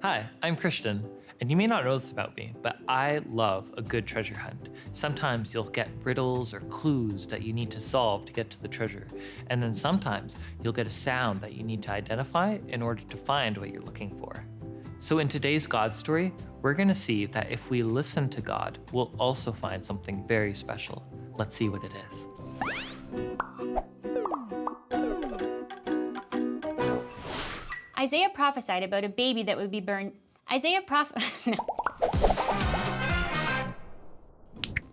Hi, I'm Christian, and you may not know this about me, but I love a good treasure hunt. Sometimes you'll get riddles or clues that you need to solve to get to the treasure, and then sometimes you'll get a sound that you need to identify in order to find what you're looking for. So in today's God story, we're going to see that if we listen to God, we'll also find something very special. Let's see what it is. Isaiah prophesied about a baby that would be burned. No.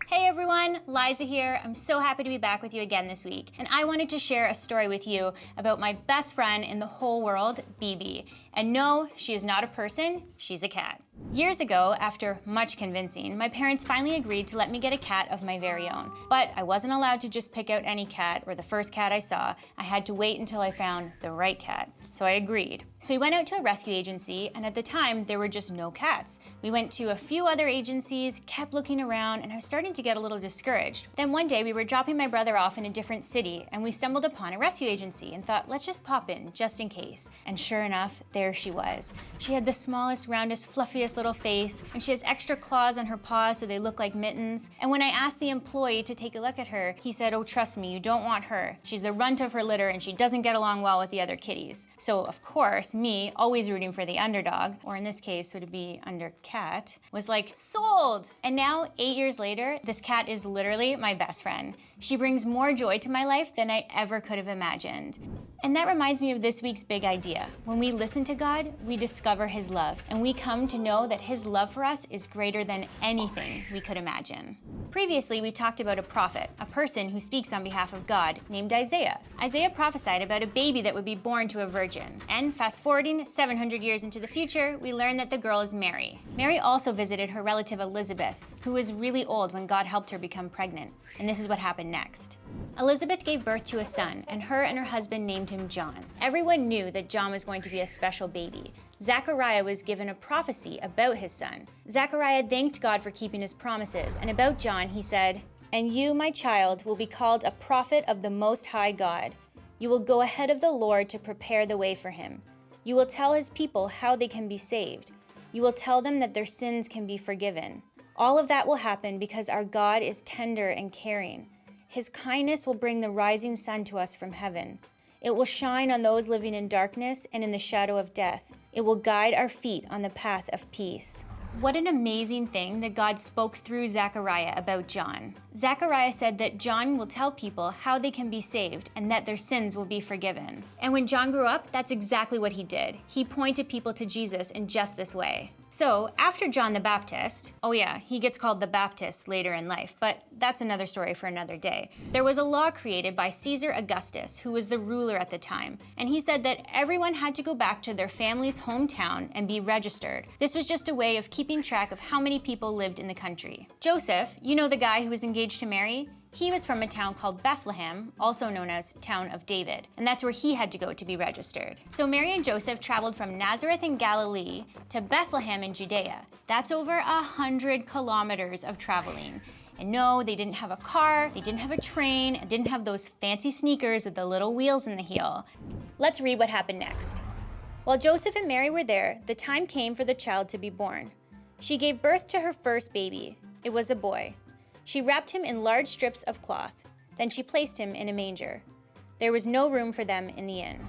Hey everyone, Liza here. I'm so happy to be back with you again this week. And I wanted to share a story with you about my best friend in the whole world, BB. And no, she is not a person, she's a cat. Years ago, after much convincing, my parents finally agreed to let me get a cat of my very own. But I wasn't allowed to just pick out any cat or the first cat I saw. I had to wait until I found the right cat. So I agreed. So we went out to a rescue agency, and at the time, there were just no cats. We went to a few other agencies, kept looking around, and I was starting to get a little discouraged. Then one day, we were dropping my brother off in a different city, and we stumbled upon a rescue agency and thought, let's just pop in, just in case. And sure enough, there she was. She had the smallest, roundest, fluffiest little face, and she has extra claws on her paws so they look like mittens. And when I asked the employee to take a look at her, he said, oh, trust me, you don't want her. She's the runt of her litter and she doesn't get along well with the other kitties. So of course, me, always rooting for the underdog, or in this case, would it be under cat, was like, sold! And now, 8 years later, this cat is literally my best friend. She brings more joy to my life than I ever could have imagined. And that reminds me of this week's big idea. When we listen to God, we discover His love, and we come to know that His love for us is greater than anything we could imagine. Previously, we talked about a prophet, a person who speaks on behalf of God, named Isaiah. Isaiah prophesied about a baby that would be born to a virgin. And fast forwarding 700 years into the future, we learn that the girl is Mary. Mary also visited her relative Elizabeth, who was really old when God helped her become pregnant. And this is what happened next. Elizabeth gave birth to a son, and her husband named him John. Everyone knew that John was going to be a special baby. Zechariah was given a prophecy about his son. Zechariah thanked God for keeping his promises, and about John he said, "And you, my child, will be called a prophet of the Most High God. You will go ahead of the Lord to prepare the way for him. You will tell his people how they can be saved. You will tell them that their sins can be forgiven. All of that will happen because our God is tender and caring. His kindness will bring the rising sun to us from heaven. It will shine on those living in darkness and in the shadow of death. It will guide our feet on the path of peace." What an amazing thing that God spoke through Zechariah about John. Zechariah said that John will tell people how they can be saved and that their sins will be forgiven. And when John grew up, that's exactly what he did. He pointed people to Jesus in just this way. So after John the Baptist, oh yeah, he gets called the Baptist later in life, but that's another story for another day. There was a law created by Caesar Augustus, who was the ruler at the time, and he said that everyone had to go back to their family's hometown and be registered. This was just a way of keeping track of how many people lived in the country. Joseph, you know the guy who was engaged to Mary? He was from a town called Bethlehem, also known as Town of David, and that's where he had to go to be registered. So Mary and Joseph traveled from Nazareth in Galilee to Bethlehem in Judea. That's over 100 kilometers of traveling. And no, they didn't have a car, they didn't have a train, and didn't have those fancy sneakers with the little wheels in the heel. Let's read what happened next. While Joseph and Mary were there, the time came for the child to be born. She gave birth to her first baby. It was a boy. She wrapped him in large strips of cloth. Then she placed him in a manger. There was no room for them in the inn.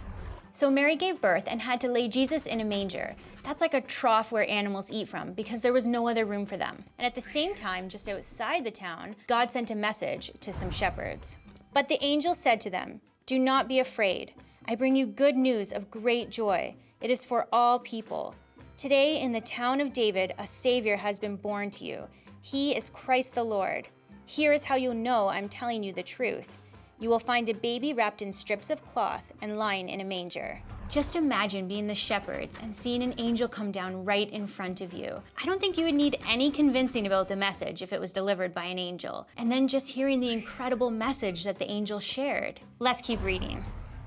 So Mary gave birth and had to lay Jesus in a manger. That's like a trough where animals eat from because there was no other room for them. And at the same time, just outside the town, God sent a message to some shepherds. But the angel said to them, "Do not be afraid. I bring you good news of great joy. It is for all people. Today in the town of David, a Savior has been born to you. He is Christ the Lord. Here is how you'll know I'm telling you the truth. You will find a baby wrapped in strips of cloth and lying in a manger." Just imagine being the shepherds and seeing an angel come down right in front of you. I don't think you would need any convincing about the message if it was delivered by an angel. And then just hearing the incredible message that the angel shared. Let's keep reading.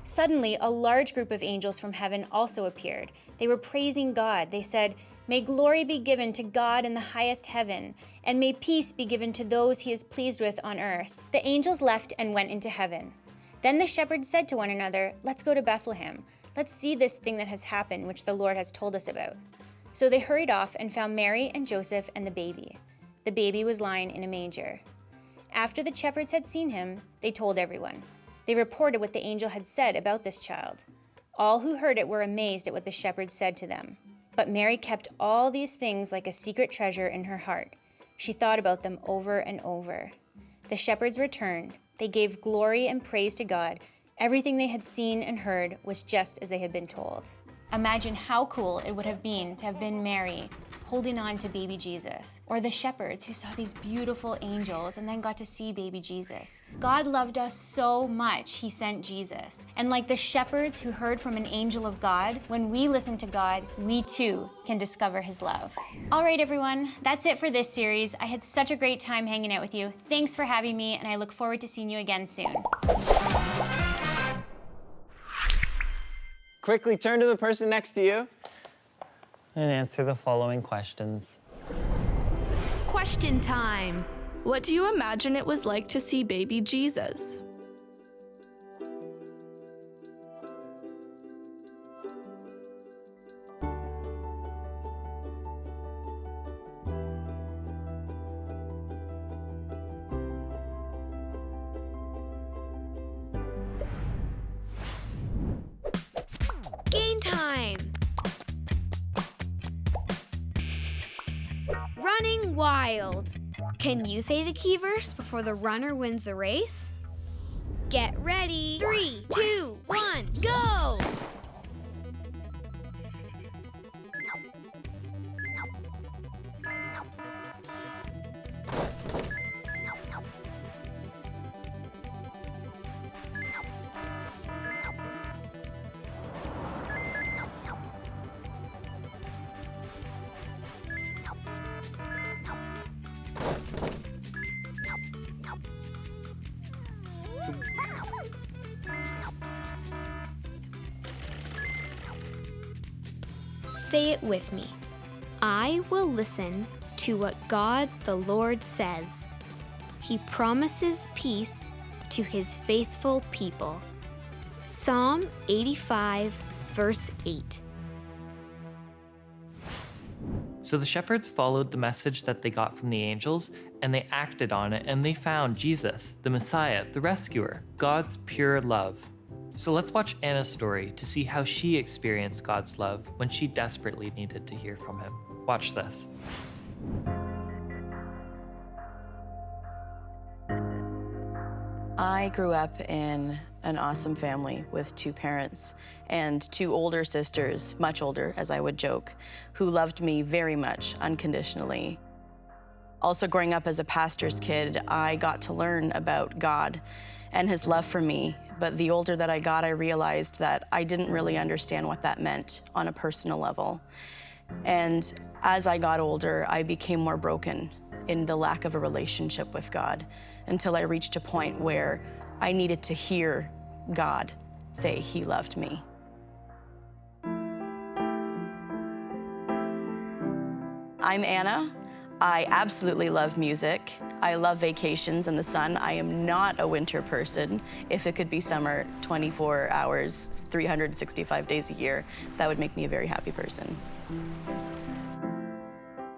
Suddenly, a large group of angels from heaven also appeared. They were praising God. They said, "May glory be given to God in the highest heaven, and may peace be given to those he is pleased with on earth." The angels left and went into heaven. Then the shepherds said to one another, "Let's go to Bethlehem. Let's see this thing that has happened, which the Lord has told us about." So they hurried off and found Mary and Joseph and the baby. The baby was lying in a manger. After the shepherds had seen him, they told everyone. They reported what the angel had said about this child. All who heard it were amazed at what the shepherds said to them. But Mary kept all these things like a secret treasure in her heart. She thought about them over and over. The shepherds returned. They gave glory and praise to God. Everything they had seen and heard was just as they had been told. Imagine how cool it would have been to have been Mary holding on to baby Jesus, or the shepherds who saw these beautiful angels and then got to see baby Jesus. God loved us so much, he sent Jesus. And like the shepherds who heard from an angel of God, when we listen to God, we too can discover his love. All right, everyone, that's it for this series. I had such a great time hanging out with you. Thanks for having me, and I look forward to seeing you again soon. Quickly turn to the person next to you. And answer the following questions. Question time. What do you imagine it was like to see baby Jesus? Game time. Running wild. Can you say the key verse before the runner wins the race? Get ready. 3, 2, 1, go! Say it with me. I will listen to what God the Lord says. He promises peace to his faithful people. Psalm 85, verse 8. So the shepherds followed the message that they got from the angels, and they acted on it, and they found Jesus, the Messiah, the rescuer, God's pure love. So let's watch Anna's story to see how she experienced God's love when she desperately needed to hear from him. Watch this. I grew up in an awesome family with 2 parents and 2 older sisters, much older, as I would joke, who loved me very much unconditionally. Also, growing up as a pastor's kid, I got to learn about God and his love for me. But the older that I got, I realized that I didn't really understand what that meant on a personal level. And as I got older, I became more broken in the lack of a relationship with God until I reached a point where I needed to hear God say he loved me. I'm Anna. I absolutely love music. I love vacations and the sun. I am not a winter person. If it could be summer 24 hours, 365 days a year, that would make me a very happy person.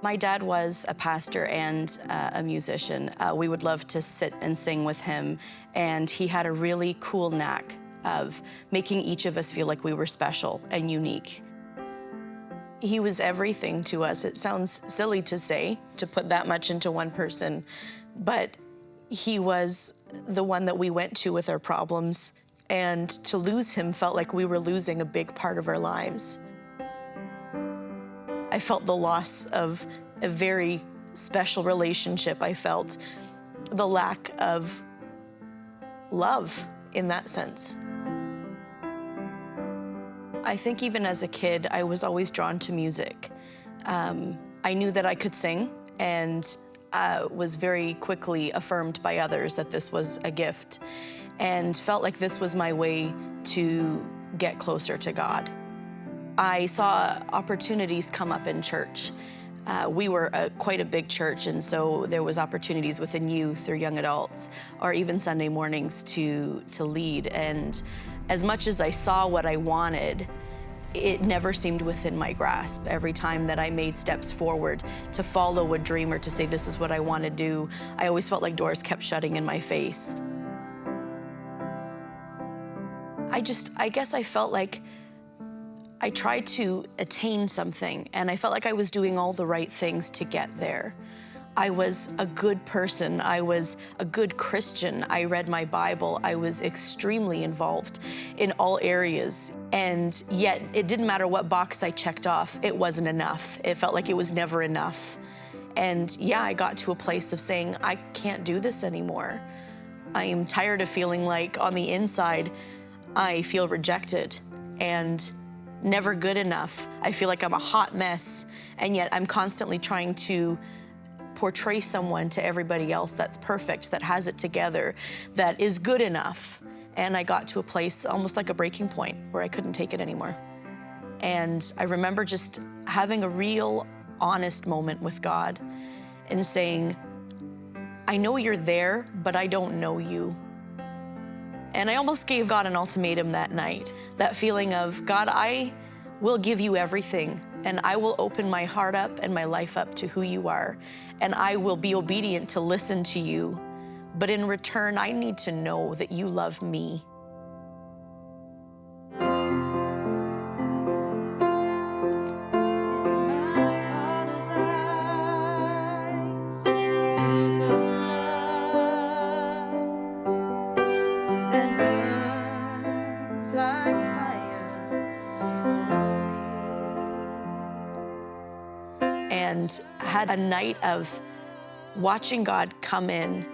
My dad was a pastor and a musician. We would love to sit and sing with him, and he had a really cool knack of making each of us feel like we were special and unique. He was everything to us. It sounds silly to say, to put that much into one person, but he was the one that we went to with our problems, and to lose him felt like we were losing a big part of our lives. I felt the loss of a very special relationship. I felt the lack of love in that sense. I think even as a kid, I was always drawn to music. I knew that I could sing, and was very quickly affirmed by others that this was a gift, and felt like this was my way to get closer to God. I saw opportunities come up in church. We were quite a big church, and so there was opportunities within youth or young adults, or even Sunday mornings to lead. And as much as I saw what I wanted, it never seemed within my grasp. Every time that I made steps forward to follow a dream or to say this is what I want to do, I always felt like doors kept shutting in my face. I guess I felt like I tried to attain something, and I felt like I was doing all the right things to get there. I was a good person. I was a good Christian. I read my Bible. I was extremely involved in all areas. And yet, it didn't matter what box I checked off, it wasn't enough. It felt like it was never enough. And yeah, I got to a place of saying, I can't do this anymore. I am tired of feeling like on the inside, I feel rejected and never good enough. I feel like I'm a hot mess, and yet I'm constantly trying to portray someone to everybody else that's perfect, that has it together, that is good enough. And I got to a place almost like a breaking point where I couldn't take it anymore. And I remember just having a real honest moment with God and saying, I know you're there, but I don't know you. And I almost gave God an ultimatum that night, that feeling of, God, I will give you everything, and I will open my heart up and my life up to who you are, and I will be obedient to listen to you. But in return, I need to know that you love me. And had a night of watching God come in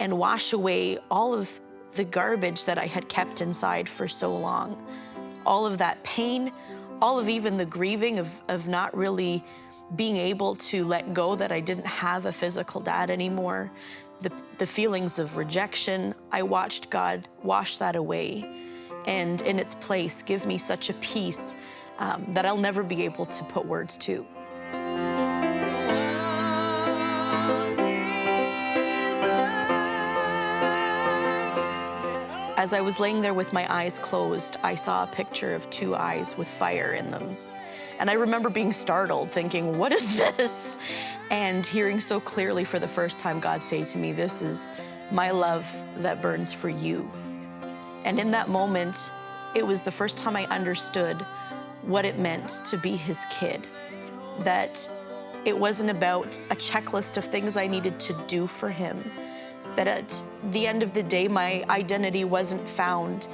and wash away all of the garbage that I had kept inside for so long. All of that pain, all of even the grieving of not really being able to let go that I didn't have a physical dad anymore. The feelings of rejection, I watched God wash that away, and in its place give me such a peace that I'll never be able to put words to. As I was laying there with my eyes closed, I saw a picture of two eyes with fire in them. And I remember being startled, thinking, what is this? And hearing so clearly for the first time God say to me, this is my love that burns for you. And in that moment, it was the first time I understood what it meant to be his kid. That it wasn't about a checklist of things I needed to do for him. That at the end of the day, my identity wasn't found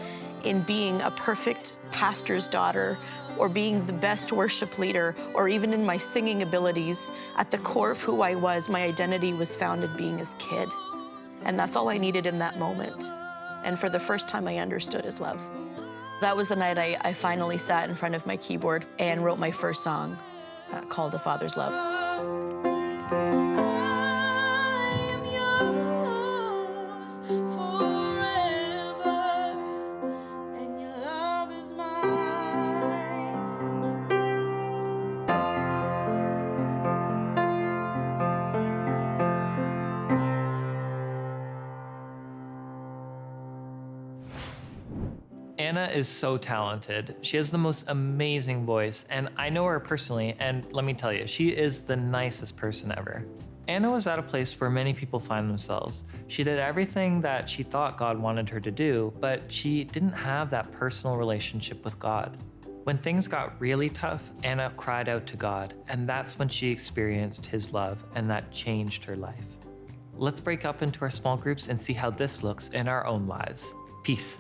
in being a perfect pastor's daughter or being the best worship leader or even in my singing abilities. At the core of who I was, my identity was found in being his kid. And that's all I needed in that moment. And for the first time, I understood his love. That was the night I finally sat in front of my keyboard and wrote my first song called A Father's Love. Anna is so talented. She has the most amazing voice, and I know her personally, and let me tell you, she is the nicest person ever. Anna was at a place where many people find themselves. She did everything that she thought God wanted her to do, but she didn't have that personal relationship with God. When things got really tough, Anna cried out to God, and that's when she experienced his love, and that changed her life. Let's break up into our small groups and see how this looks in our own lives. Peace.